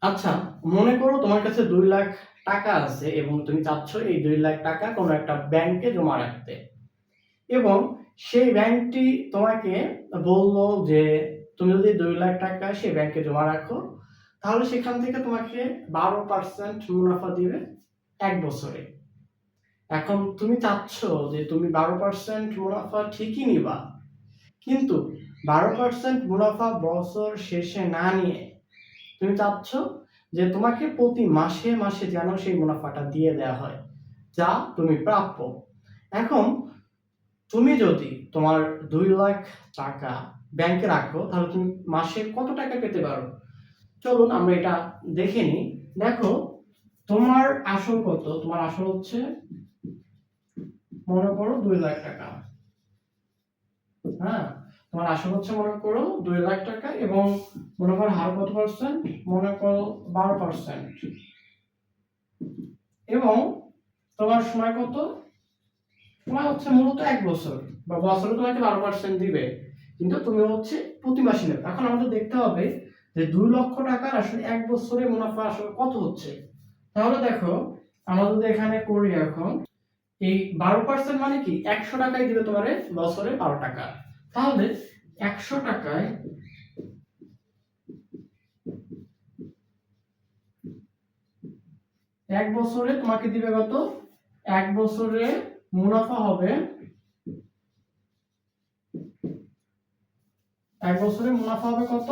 আচ্ছা, মনে করো তোমার কাছে ২,০০,০০০ টাকা আছে এবং তুমি চাচ্ছ এই ২,০০,০০০ টাকা কোনো একটা ব্যাংকে জমা রাখতে। এবং সেই ব্যাংকটি তোমাকে বলল যে তুমি যদি ২,০০,০০০ টাকা সেই ব্যাংকে জমা রাখো, তাহলে সেখান থেকে তোমাকে ১২% মুনাফা দিবে ১ বছরে। এখন তুমি চাচ্ছ যে তুমি ১২% মুনাফা ঠিকই নিবা। কিন্তু ১২% মুনাফা বছর শেষে না নিয়ে তুমি চাচ্ছ যে তোমাকে প্রতি মাসে মাসে যেন সেই মুনাফাটা দিয়ে দেওয়া হয়, যা তুমি প্রাপ্য। এখন তুমি যদি তোমার ২,০০,০০০ টাকা ব্যাংকে রাখো, তাহলে তুমি মাসে কত টাকা পেতে পারো? চলুন আমরা এটা দেখে নিই। দেখো, তোমার আসল কত? তোমার আসল হচ্ছে, মনে করো ২,০০,০০০ টাকা। হ্যাঁ, তোমার আসল হচ্ছে মনে করো ২,০০,০০০ টাকা এবং মুনাফার হার কত পার্সেন্ট? মনে করো ১২%। এবং তোমার সময় কত? সময় হচ্ছে মূলত ১ বছর, বা বছরে তোমাকে ১২% দিবে। কিন্তু তুমি হচ্ছে প্রতি মাসে নেবে। এখন আমাদের দেখতে হবে যে ২,০০,০০০ টাকার আসলে ১ বছরে মুনাফা আসলে কত হচ্ছে। তাহলে দেখো, আমরা যদি এখানে করি এখন, এই ১২% মানে কি? ১০০ টাকায় দিবে তোমারে বছরে ১২ টাকা। তাহলে ১০০ টাকায় ১ বছরে তোমাকে দিবে কত? ১ বছরে মুনাফা হবে, ১ বছরে মুনাফা হবে কত?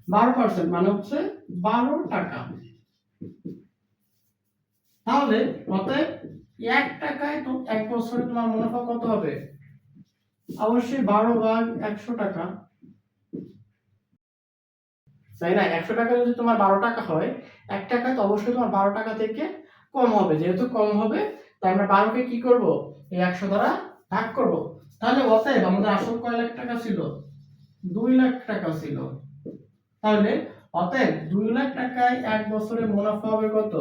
১২% মানে হচ্ছে ১২ টাকা। তাহলে অতএব ১ টাকায় তো ১ বছরে তোমার মুনাফা কত হবে? অবশ্যই ১২/১০০ টাকা। তাই না? ১০০ টাকা যদি তোমার ১২ টাকা হয়, ১ টাকায় তো অবশ্যই তোমার ১২ টাকা থেকে কম হবে। যেহেতু কম হবে, তাই আমরা ১২ কে কি করব? এই ১০০ দ্বারা ভাগ করব। তাহলে অতএব আমাদের আসল কয় লাখ টাকা ছিল? ২,০০,০০০ টাকা ছিল। তাহলে অতএব ২,০০,০০০ টাকায় ১ বছরে মুনাফা হবে কত?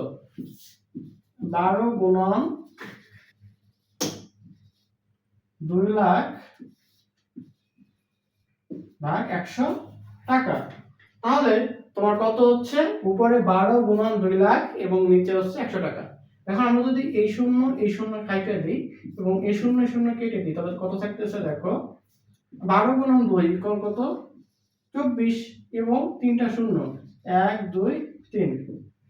১২ গুণন ২,০০,০০০ ভাগ ১০০ টাকা। তাহলে তোমার কত হচ্ছে? উপরে ১২ গুণন ২,০০,০০০ এবং নিচে হচ্ছে ১০০ টাকা। এখন আমরা যদি এই শূন্য কাইটা দিই এবং এই শূন্য কেটে দিই, তাহলে কত থাকতেছে দেখো, ১২ গুণন ২ ইকুয়াল কত? ২৪ এবং ৩টা শূন্য, ১ ২ ৩।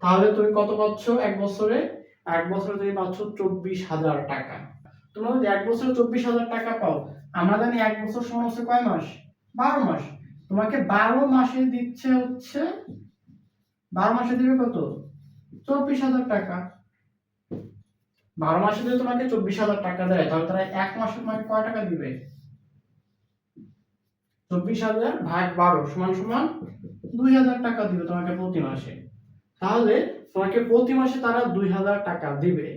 তাহলে তুমি কত পাচ্ছ ১ বছরে? ১ বছরে তুমি পাচ্ছ ২৪,০০০ টাকা। তোমরা যদি ১ বছরে ২৪,০০০ টাকা পাও, আমরা জানি ১ বছর সমান হচ্ছে কয় মাস? ১২ মাস। তোমাকে ১২ মাসে দিচ্ছে হচ্ছে, ১২ মাসে দিবে কত? ২৪,০০০ টাকা। ১২ মাসে যদি তোমাকে ২৪,০০০ টাকা দেয়, তাহলে তারা ১ মাসে তোমাকে কয় টাকা দিবে? ২৪,০০০ ভাগ ১২ সমান সমান ২,০০০ টাকা দিবে তোমাকে প্রতি মাসে। তাহলে তোমাকে প্রতি মাসে তারা ২,০০০ টাকা দিবে।